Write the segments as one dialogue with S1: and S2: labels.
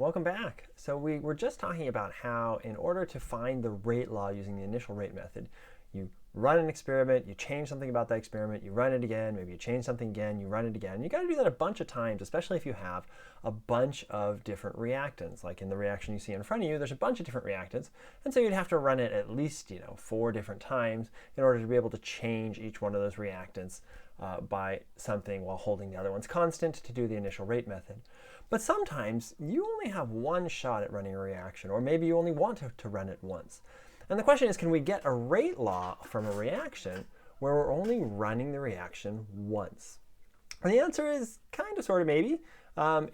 S1: Welcome back. So we were just talking about how in order to find the rate law using the initial rate method, you run an experiment, you change something about that experiment, you run it again, maybe you change something again, you run it again. You got to do that a bunch of times, especially if you have a bunch of different reactants. Like in the reaction you see in front of you, there's a bunch of different reactants, and so you'd have to run it at least 4 different times in order to be able to change each one of those reactants by something while holding the other ones constant to do the initial rate method. But sometimes you only have one shot at running a reaction, or maybe you only want to run it once. And the question is, can we get a rate law from a reaction where we're only running the reaction once? And the answer is kind of, sort of, maybe.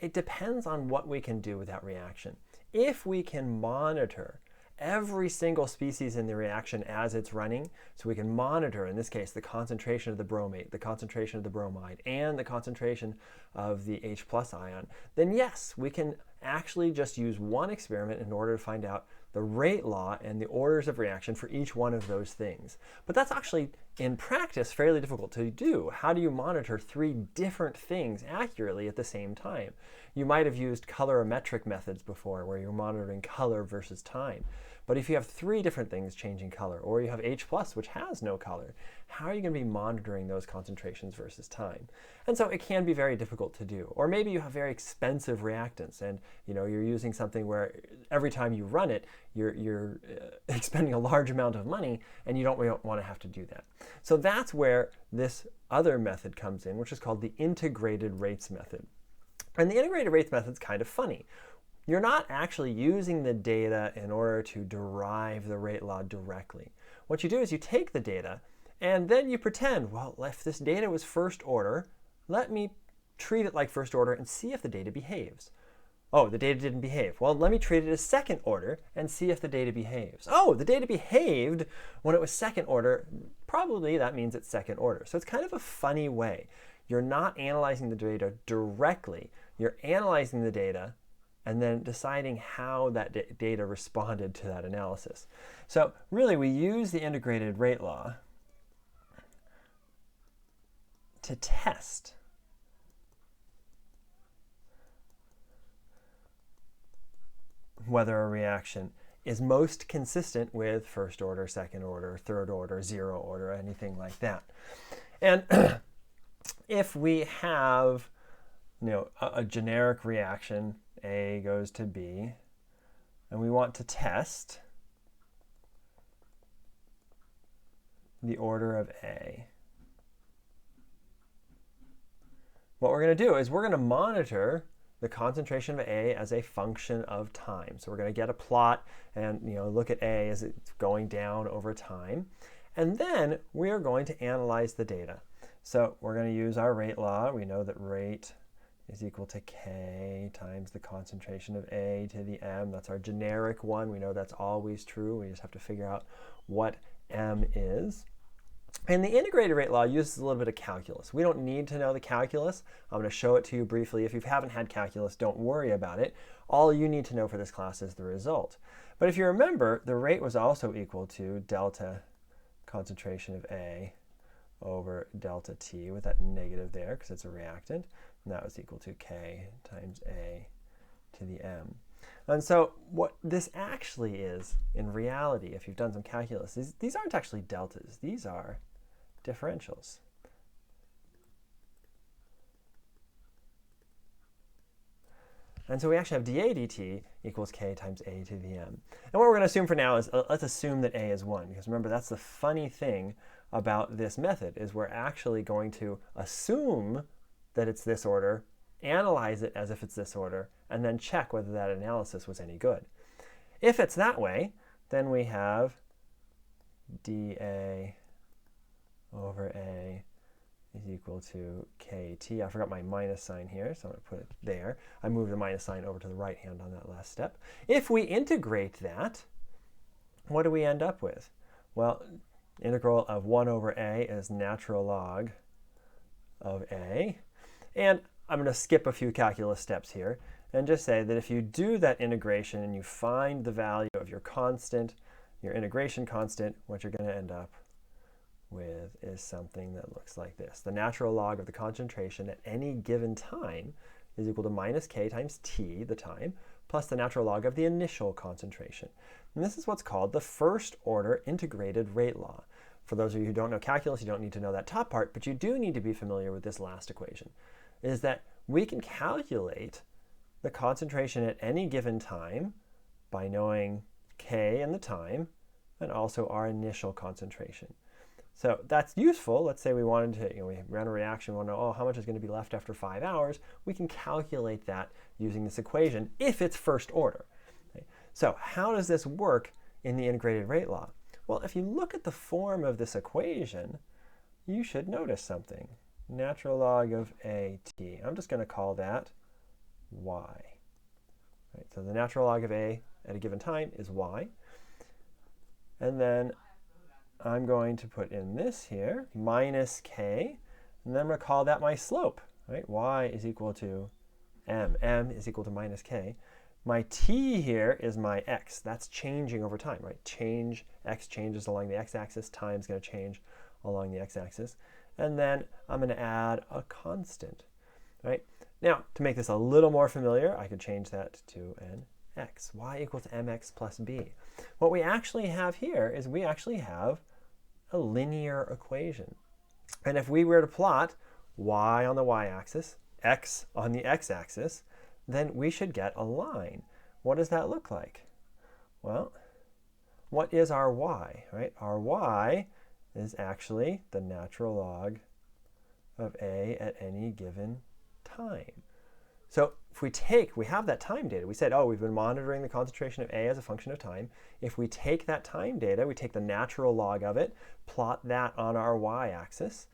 S1: It depends on what we can do with that reaction. If we can monitor every single species in the reaction as it's running, so we can monitor, in this case, the concentration of the bromate, the concentration of the bromide, and the concentration of the H+ ion, then yes, we can actually just use one experiment in order to find out the rate law and the orders of reaction for each one of those things. But that's actually, in practice, fairly difficult to do. How do you monitor 3 different things accurately at the same time? You might have used colorimetric methods before, where you're monitoring color versus time. But if you have 3 different things changing color, or you have H+, which has no color, how are you going to be monitoring those concentrations versus time? And so it can be very difficult to do. Or maybe you have very expensive reactants, and you're using something where every time you run it, you're expending a large amount of money, and you don't want to have to do that. So that's where this other method comes in, which is called the integrated rates method. And the integrated rates method is kind of funny. You're not actually using the data in order to derive the rate law directly. What you do is you take the data, and then you pretend, well, if this data was first order, let me treat it like first order and see if the data behaves. Oh, the data didn't behave. Well, let me treat it as second order and see if the data behaves. Oh, the data behaved when it was second order. Probably that means it's second order. So it's kind of a funny way. You're not analyzing the data directly. You're analyzing the data and then deciding how that data responded to that analysis. So really, we use the integrated rate law to test whether a reaction is most consistent with first order, second order, third order, zero order, anything like that. And if we have a generic reaction, A goes to B, and we want to test the order of A, what we're going to do is we're going to monitor the concentration of A as a function of time. So we're going to get a plot and look at A as it's going down over time. And then we are going to analyze the data. So we're going to use our rate law. We know that rate is equal to K times the concentration of A to the M. That's our generic one. We know that's always true. We just have to figure out what M is. And the integrated rate law uses a little bit of calculus. We don't need to know the calculus. I'm going to show it to you briefly. If you haven't had calculus, don't worry about it. All you need to know for this class is the result. But if you remember, the rate was also equal to delta concentration of A over delta T, with that negative there because it's a reactant. And that was equal to K times A to the M. And so what this actually is, in reality, if you've done some calculus, is these aren't actually deltas. These are differentials. And so we actually have dA dt equals K times A to the M. And what we're going to assume for now is, let's assume that A is 1. Because remember, that's the funny thing about this method, is we're actually going to assume that it's this order, analyze it as if it's this order, and then check whether that analysis was any good. If it's that way, then we have dA over A is equal to KT. I forgot my minus sign here, so I'm going to put it there. I moved the minus sign over to the right hand on that last step. If we integrate that, what do we end up with? Well, integral of 1 over A is natural log of A. And I'm going to skip a few calculus steps here and just say that if you do that integration and you find the value of your constant, your integration constant, what you're going to end up with is something that looks like this. The natural log of the concentration at any given time is equal to minus K times T, the time, plus the natural log of the initial concentration. And this is what's called the first order integrated rate law. For those of you who don't know calculus, you don't need to know that top part, but you do need to be familiar with this last equation, is that we can calculate the concentration at any given time by knowing K and the time, and also our initial concentration. So that's useful. Let's say we wanted to, we ran a reaction, we want to know, how much is going to be left after 5 hours. We can calculate that using this equation if it's first order. Okay? So how does this work in the integrated rate law? Well, if you look at the form of this equation, you should notice something. Natural log of AT. I'm just going to call that y. Right, so the natural log of A at a given time is y. And then I'm going to put in this here, minus k, and then I'm going to call that my slope. Right? Y is equal to m. M is equal to minus k. My t here is my x. That's changing over time, right? X changes along the x-axis, time is going to change along the x-axis. And then I'm going to add a constant, right? Now, to make this a little more familiar, I could change that to an x. Y equals mx plus b. What we actually have here is we actually have a linear equation. And if we were to plot y on the y-axis, x on the x-axis, then we should get a line. What does that look like? Well, what is our y, right? Our y is actually the natural log of A at any given time. So if we have that time data. We said, we've been monitoring the concentration of A as a function of time. If we take that time data, we take the natural log of it, plot that on our y-axis.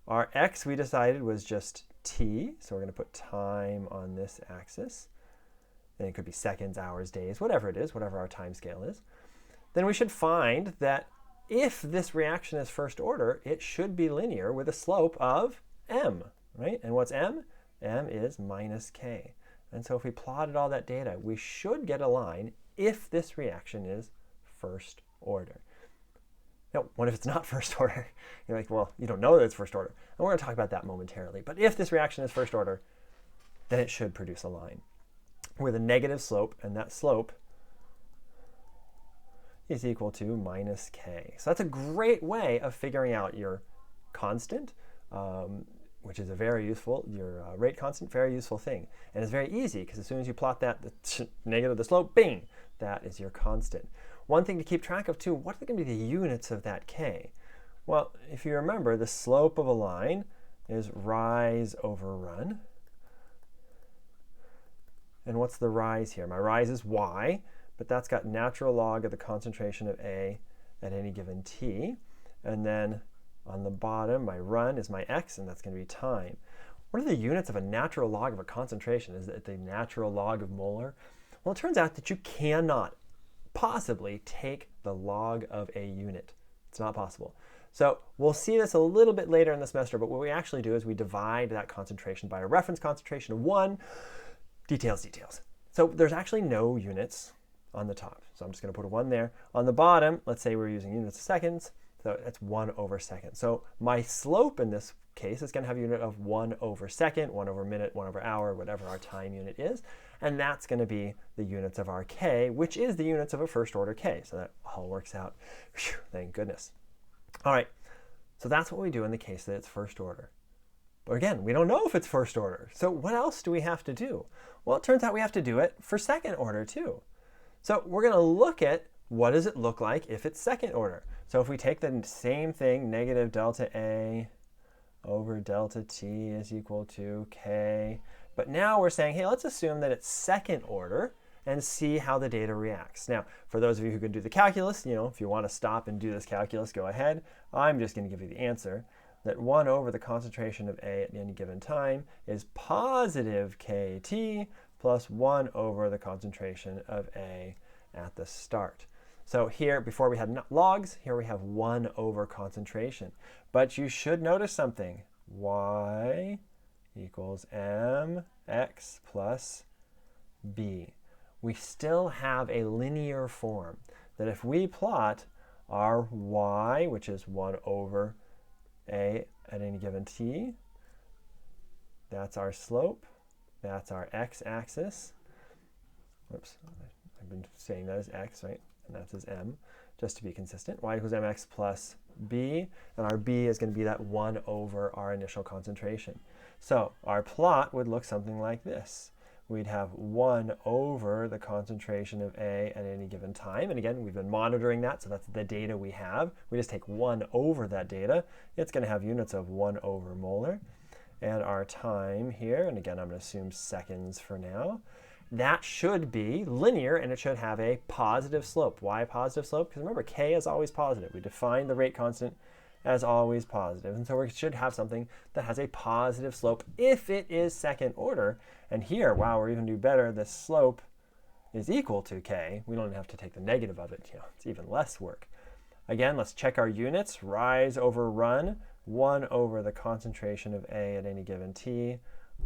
S1: Our x, we decided, was just t, so we're going to put time on this axis. And it could be seconds, hours, days, whatever it is, whatever our time scale is. Then we should find that if this reaction is first order, it should be linear with a slope of m, right? And what's m? M is minus k. And so if we plotted all that data, we should get a line if this reaction is first order. Now, what if it's not first order? You're like, well, you don't know that it's first order. And we're going to talk about that momentarily. But if this reaction is first order, then it should produce a line with a negative slope, and that slope is equal to minus k. So that's a great way of figuring out your constant, which is a very useful, your rate constant, very useful thing. And it's very easy, because as soon as you plot that, the negative of the slope, bing, that is your constant. One thing to keep track of too, what are going to be the units of that k? Well, if you remember, the slope of a line is rise over run. And what's the rise here? My rise is y, but that's got natural log of the concentration of A at any given t. And then on the bottom, my run is my x, and that's going to be time. What are the units of a natural log of a concentration? Is it the natural log of molar? Well, it turns out that you cannot possibly take the log of a unit. It's not possible. So we'll see this a little bit later in the semester, but what we actually do is we divide that concentration by a reference concentration of 1. Details. So there's actually no units on the top. So I'm just going to put a 1 there. On the bottom, let's say we're using units of seconds. So that's 1 over second. So my slope in this case is going to have a unit of 1 over second, 1 over minute, 1 over hour, whatever our time unit is. And that's going to be the units of our k, which is the units of a first order k. So that all works out. Whew, thank goodness. All right. So that's what we do in the case that it's first order. But again, we don't know if it's first order. So what else do we have to do? Well, it turns out we have to do it for second order too. So we're going to look at what does it look like if it's second order. So if we take the same thing, negative delta A over delta T is equal to K. But now we're saying, hey, let's assume that it's second order and see how the data reacts. Now, for those of you who can do the calculus, if you want to stop and do this calculus, go ahead. I'm just going to give you the answer. That 1 over the concentration of A at any given time is positive KT plus 1 over the concentration of A at the start. So here, before we had logs, here we have 1 over concentration. But you should notice something. Y equals mx plus b. We still have a linear form that if we plot our y, which is 1 over A at any given t, that's our slope, that's our x-axis. oops, I've been saying that as x, right? And that's as m, just to be consistent. Y equals mx plus b, and our b is going to be that 1 over our initial concentration. So our plot would look something like this. We'd have 1 over the concentration of A at any given time. And again, we've been monitoring that, so that's the data we have. We just take 1 over that data. It's going to have units of 1 over molar. And our time here, and again, I'm going to assume seconds for now, that should be linear, and it should have a positive slope. Why a positive slope? Because remember, k is always positive. We define the rate constant as always positive. And so we should have something that has a positive slope if it is second order. And here, wow, we're even do better. The slope is equal to k. We don't even have to take the negative of it. It's even less work. Again, let's check our units. Rise over run, 1 over the concentration of A at any given t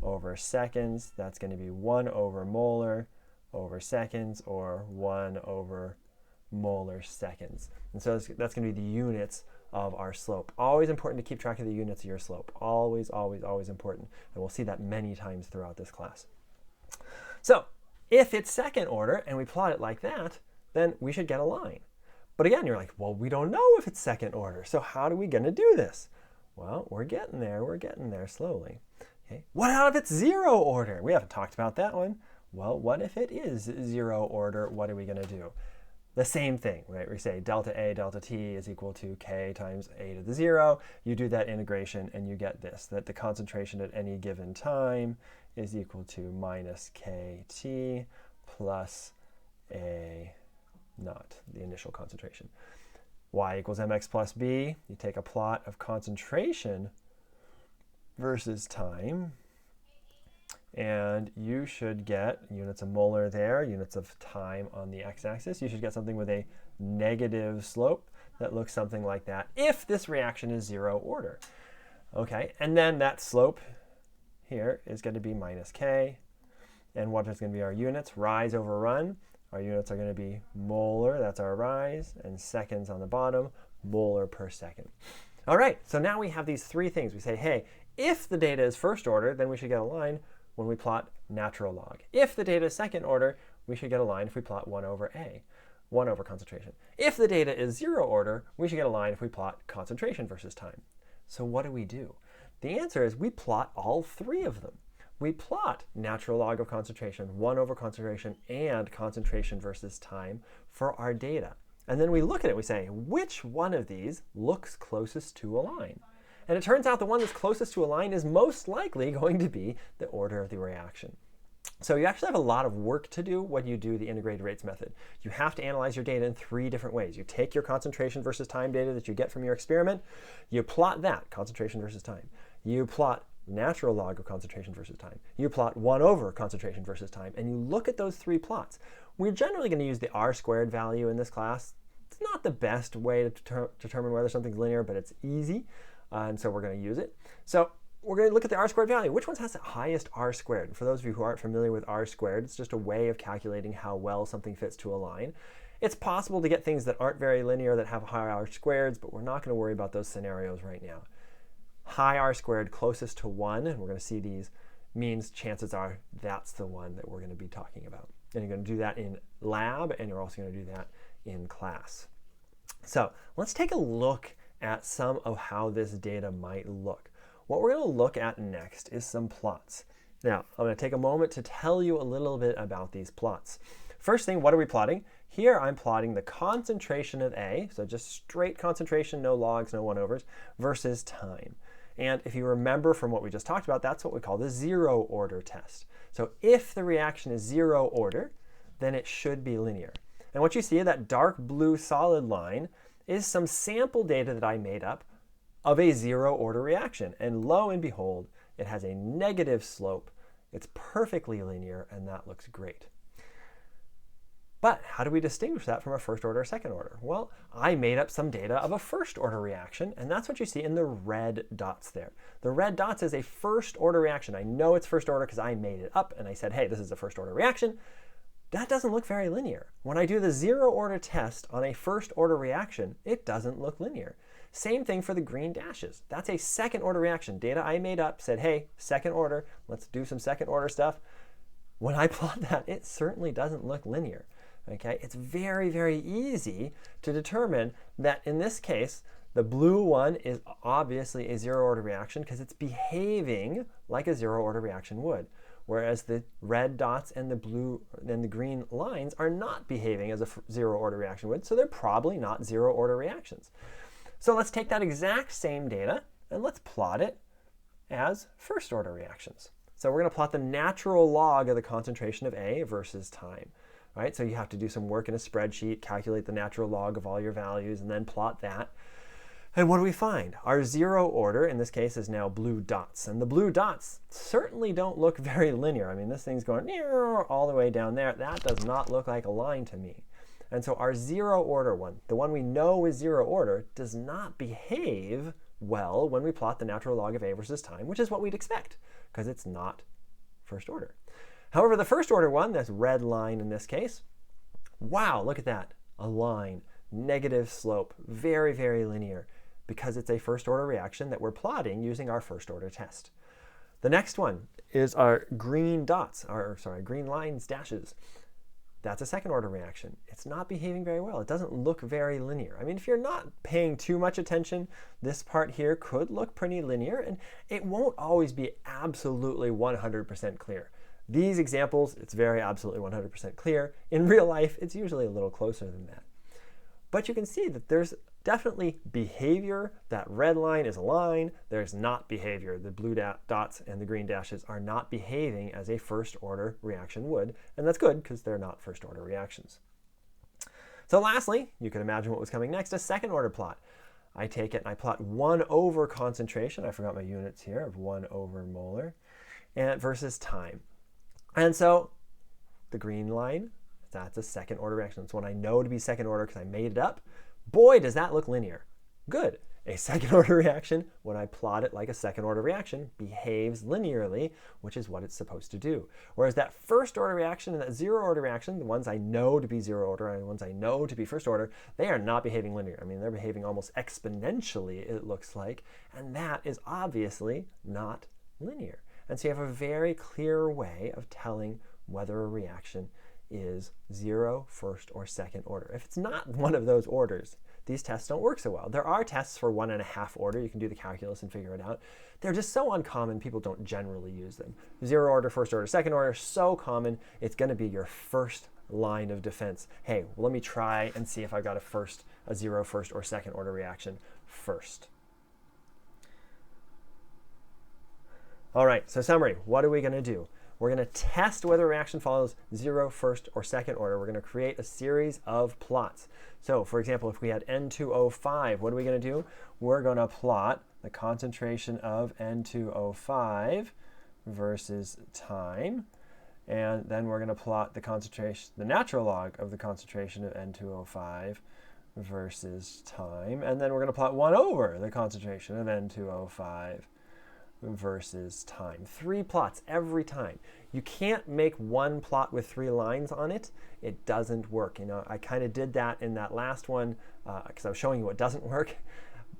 S1: over seconds. That's going to be 1 over molar over seconds, or 1 over molar seconds. And so that's going to be the units of our slope. Always important to keep track of the units of your slope. Always, always, always important. And we'll see that many times throughout this class. So if it's second order and we plot it like that, then we should get a line. But again, you're like, well, we don't know if it's second order. So how are we going to do this? Well, we're getting there. We're getting there slowly. Okay. What if it's 0 order? We haven't talked about that one. Well, what if it is 0 order? What are we going to do? The same thing, right? We say delta A delta t is equal to k times a to the 0. You do that integration and you get this, that the concentration at any given time is equal to minus kt plus a naught, the initial concentration. Y equals mx plus b. You take a plot of concentration versus time, and you should get units of molar there, units of time on the x-axis. You should get something with a negative slope that looks something like that if this reaction is 0 order. Okay, and then that slope here is going to be minus k. And what is going to be our units? Rise over run. Our units are going to be molar, that's our rise, and seconds on the bottom, molar per second. All right, so now we have these three things. We say, hey, if the data is first order, then we should get a line when we plot natural log. If the data is second order, we should get a line if we plot 1 over A, 1 over concentration. If the data is 0 order, we should get a line if we plot concentration versus time. So what do? The answer is we plot all three of them. We plot natural log of concentration, 1 over concentration, and concentration versus time for our data. And then we look at it, we say, which one of these looks closest to a line? And it turns out the one that's closest to a line is most likely going to be the order of the reaction. So you actually have a lot of work to do when you do the integrated rates method. You have to analyze your data in 3 different ways. You take your concentration versus time data that you get from your experiment, you plot that, concentration versus time. You plot natural log of concentration versus time. You plot 1 over concentration versus time, and you look at those 3 plots. We're generally going to use the r-squared value in this class. It's not the best way to determine whether something's linear, but it's easy, and so we're going to use it. So we're going to look at the r-squared value. Which one has the highest r-squared? And for those of you who aren't familiar with r-squared, it's just a way of calculating how well something fits to a line. It's possible to get things that aren't very linear that have high r-squareds, but we're not going to worry about those scenarios right now. High r-squared closest to 1, and we're going to see these, means chances are that's the one that we're going to be talking about. And you're going to do that in lab, and you're also going to do that in class. So let's take a look at some of how this data might look. What we're going to look at next is some plots. Now, I'm going to take a moment to tell you a little bit about these plots. First thing, what are we plotting? Here I'm plotting the concentration of A, so just straight concentration, no logs, no 1/overs, versus time. And if you remember from what we just talked about, that's what we call the 0 order test. So if the reaction is 0 order, then it should be linear. And what you see, that dark blue solid line, is some sample data that I made up of a 0 order reaction. And lo and behold, it has a negative slope. It's perfectly linear, and that looks great. But how do we distinguish that from a first order or second order? Well, I made up some data of a first order reaction, and that's what you see in the red dots there. The red dots is a first order reaction. I know it's first order because I made it up, and I said, hey, this is a first order reaction. That doesn't look very linear. When I do the 0 order test on a first order reaction, it doesn't look linear. Same thing for the green dashes. That's a second order reaction. Data I made up said, hey, second order, let's do some second order stuff. when I plot that, it certainly doesn't look linear. Okay, it's very, very easy to determine that in this case, the blue one is obviously a zero-order reaction because it's behaving like a zero-order reaction would, whereas the red dots and the green lines are not behaving as a zero-order reaction would, so they're probably not zero-order reactions. So let's take that exact same data and let's plot it as first-order reactions. So we're going to plot the natural log of the concentration of A versus time. Right? So you have to do some work in a spreadsheet, calculate the natural log of all your values, and then plot that. And what do we find? Our zero order, in this case, is now blue dots. And the blue dots certainly don't look very linear. I mean, this thing's going all the way down there. That does not look like a line to me. And so our zero order one, the one we know is zero order, does not behave well when we plot the natural log of A versus time, which is what we'd expect, because it's not first order. However, the first order one, this red line in this case, wow, look at that, a line, negative slope, very, very linear, because it's a first order reaction that we're plotting using our first order test. The next one is our green dots, green lines, dashes. That's a second order reaction. It's not behaving very well. It doesn't look very linear. I mean, if you're not paying too much attention, this part here could look pretty linear, and it won't always be absolutely 100% clear. These examples, it's very absolutely 100% clear. In real life, it's usually a little closer than that. But you can see that there's definitely behavior. That red line is a line. There's not behavior. The blue dots and the green dashes are not behaving as a first order reaction would. And that's good because they're not first order reactions. So lastly, you can imagine what was coming next, a second order plot. I take it and I plot 1 over concentration. I forgot my units here of 1 over molar and versus time. And so the green line, that's a second order reaction. It's one I know to be second order because I made it up. Boy, does that look linear. Good. A second order reaction, when I plot it like a second order reaction, behaves linearly, which is what it's supposed to do. Whereas that first order reaction and that zero order reaction, the ones I know to be zero order and the ones I know to be first order, they are not behaving linear. I mean, they're behaving almost exponentially, it looks like, and that is obviously not linear. And so you have a very clear way of telling whether a reaction is zero, first, or second order. If it's not one of those orders, these tests don't work so well. There are tests for 1.5 order. You can do the calculus and figure it out. They're just so uncommon, people don't generally use them. Zero order, first order, second order, so common, it's going to be your first line of defense. Hey, well, let me try and see if I got a zero, first, or second order reaction first. All right, so summary, what are we going to do? We're going to test whether a reaction follows zero, first, or second order. We're going to create a series of plots. So, for example, if we had N2O5, what are we going to do? We're going to plot the concentration of N2O5 versus time. And then we're going to plot the natural log of the concentration of N2O5 versus time. And then we're going to plot 1 over the concentration of N2O5 versus time. 3 plots every time. You can't make one plot with 3 lines on it. It doesn't work. You know, I kind of did that in that last one because I was showing you what doesn't work.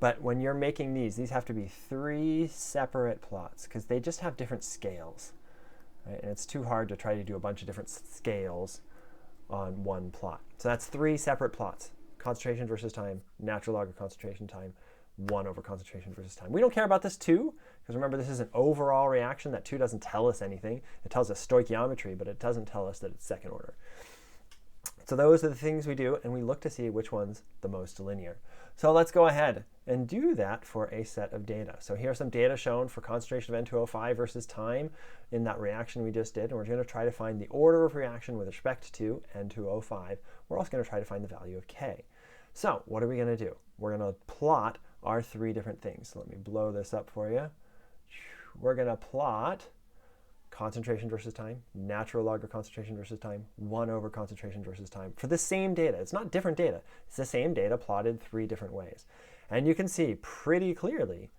S1: But when you're making these have to be 3 separate plots because they just have different scales. Right? And it's too hard to try to do a bunch of different scales on one plot. So that's 3 separate plots. Concentration versus time, natural log of concentration time, 1 over concentration versus time. We don't care about this 2, because remember this is an overall reaction. That 2 doesn't tell us anything. It tells us stoichiometry, but it doesn't tell us that it's second order. So those are the things we do, and we look to see which one's the most linear. So let's go ahead and do that for a set of data. So here's some data shown for concentration of N2O5 versus time in that reaction we just did, and we're going to try to find the order of reaction with respect to N2O5. We're also going to try to find the value of K. So what are we going to do? We're going to plot our 3 different things. So let me blow this up for you. We're going to plot concentration versus time, natural log of concentration versus time, 1 over concentration versus time for the same data. It's not different data. It's the same data plotted 3 different ways. And you can see pretty clearly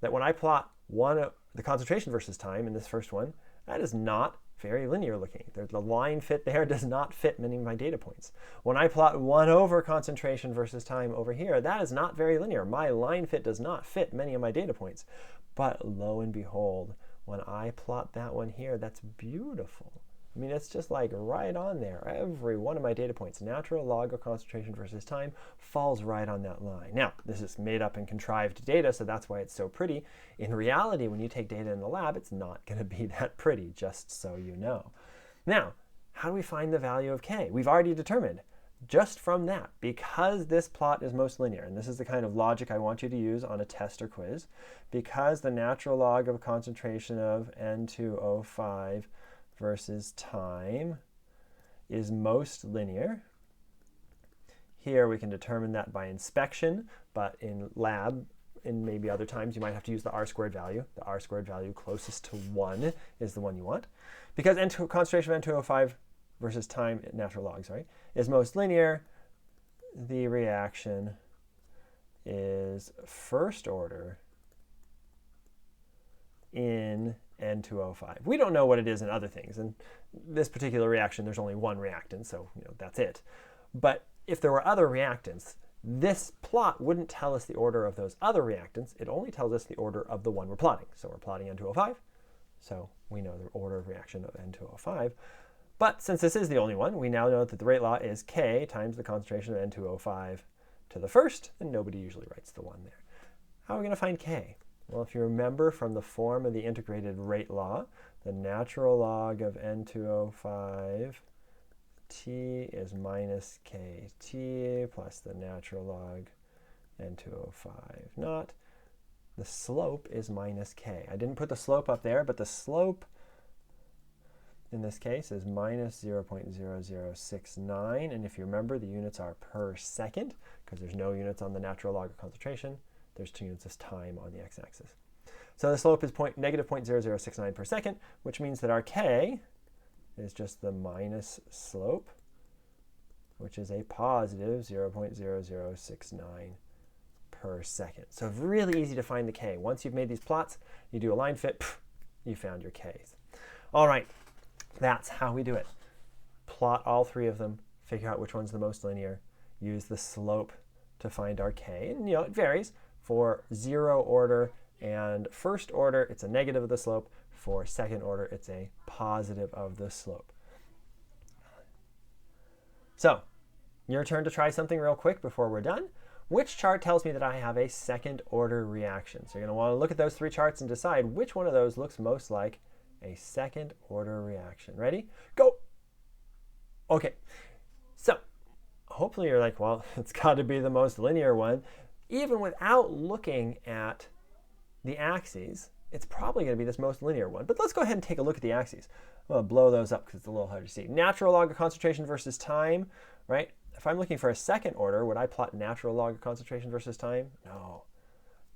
S1: that when I plot the concentration versus time in this first one, that is not very linear looking. The line fit there does not fit many of my data points. When I plot 1 over concentration versus time over here, that is not very linear. My line fit does not fit many of my data points. But lo and behold, when I plot that one here, that's beautiful. I mean, it's just like right on there. Every one of my data points, natural log of concentration versus time, falls right on that line. Now, this is made up and contrived data, so that's why it's so pretty. In reality, when you take data in the lab, it's not going to be that pretty, just so you know. Now, how do we find the value of k? We've already determined just from that, because this plot is most linear, and this is the kind of logic I want you to use on a test or quiz, because the natural log of concentration of N2O5 versus time is most linear. Here we can determine that by inspection, but in lab, and maybe other times, you might have to use the r-squared value. The r-squared value closest to 1 is the one you want. Because concentration of N2O5 versus time, natural log, sorry, is most linear, the reaction is first order in N2O5. We don't know what it is in other things. In this particular reaction, there's only one reactant, so that's it. But if there were other reactants, this plot wouldn't tell us the order of those other reactants. It only tells us the order of the one we're plotting. So we're plotting N2O5, so we know the order of reaction of N2O5. But since this is the only one, we now know that the rate law is K times the concentration of N2O5 to the first, and nobody usually writes the 1 there. How are we going to find K? Well, if you remember from the form of the integrated rate law, the natural log of N2O5 t is minus kt plus the natural log N2O5 naught. The slope is minus k. I didn't put the slope up there, but the slope in this case is minus 0.0069. And if you remember, the units are per second, because there's no units on the natural log of concentration. There's 2 units as time on the x-axis. So the slope is negative 0.0069 per second, which means that our k is just the minus slope, which is a positive 0.0069 per second. So really easy to find the k. Once you've made these plots, you do a line fit, you found your k's. All right, that's how we do it. Plot all 3 of them, figure out which one's the most linear, use the slope to find our k. And it varies. For 0 order and first order, it's a negative of the slope. For second order, it's a positive of the slope. So, your turn to try something real quick before we're done. Which chart tells me that I have a second order reaction? So you're going to want to look at those 3 charts and decide which one of those looks most like a second order reaction. Ready? Go! Okay, so hopefully you're like, well, it's got to be the most linear one. Even without looking at the axes, it's probably going to be this most linear one. But let's go ahead and take a look at the axes. I'm going to blow those up because it's a little hard to see. Natural log of concentration versus time, right? If I'm looking for a second order, would I plot natural log of concentration versus time? No.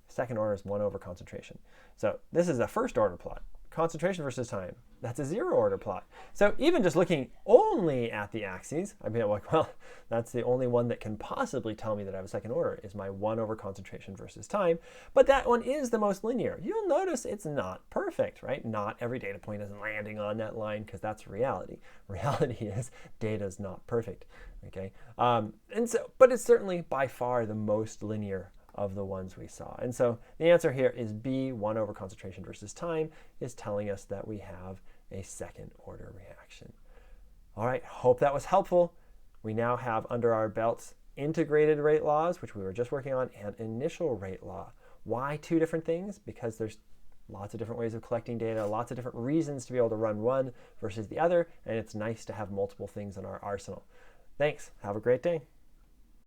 S1: Second order is 1 over concentration. So this is a first order plot. Concentration versus time, that's a 0 order plot. So even just looking only at the axes, I'd be like, well, that's the only one that can possibly tell me that I have a second order is my 1 over concentration versus time. But that one is the most linear. You'll notice it's not perfect, right? Not every data point is landing on that line because that's reality. Reality is data is not perfect, okay? But it's certainly by far the most linear of the ones we saw. And so the answer here is B, 1 over concentration versus time, is telling us that we have a second order reaction. All right, hope that was helpful. We now have under our belts integrated rate laws, which we were just working on, and initial rate law. Why 2 different things? Because there's lots of different ways of collecting data, lots of different reasons to be able to run one versus the other, and it's nice to have multiple things in our arsenal. Thanks. Have a great day.